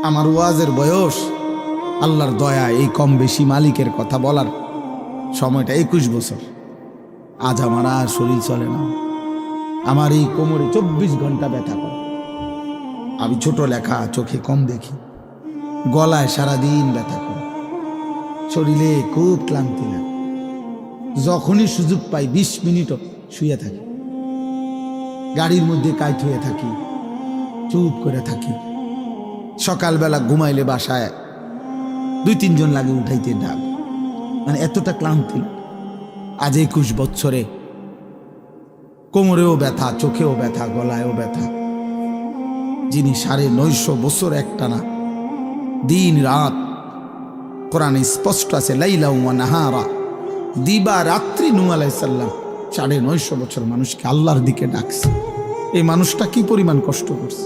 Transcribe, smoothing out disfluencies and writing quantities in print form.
আমার ওয়াজের বয়স আল্লাহর দয়া এই কম বেশি মালিকের কথা বলার সময়টা 21 বছর। আজ আমার আর শরীর চলে না। আমার এই কোমরে 24 ঘন্টা ব্যথা করে। আমি ছোট লেখা, চোখে কম দেখি, গলায় সারাদিন ব্যথা করে, শরীরে খুব ক্লান্তি লাগে। যখনই সুযোগ পাই 20 মিনিটও শুয়ে থাকি, গাড়ির মধ্যে কাইট হয়ে থাকি, চুপ করে থাকি। সকালবেলা ঘুমাইলে বাসায় 2-3 জন লাগে উঠাইতে, ডাক, মানে এতটা ক্লান্তি। আজ 21 বছরে কোমরেও ব্যথা, চোখেও ব্যথা, গলায়ও ব্যথা। যিনি 950 বছর একটানা দিন রাত, কোরআনে স্পষ্ট আছে লাইলা ওয়া নাহারা, দিবা রাত্রি, নূহ আলাইহিস সালাম 950 বছর মানুষকে আল্লাহর দিকে ডাকছে। এই মানুষটা কি পরিমাণ কষ্ট করছে।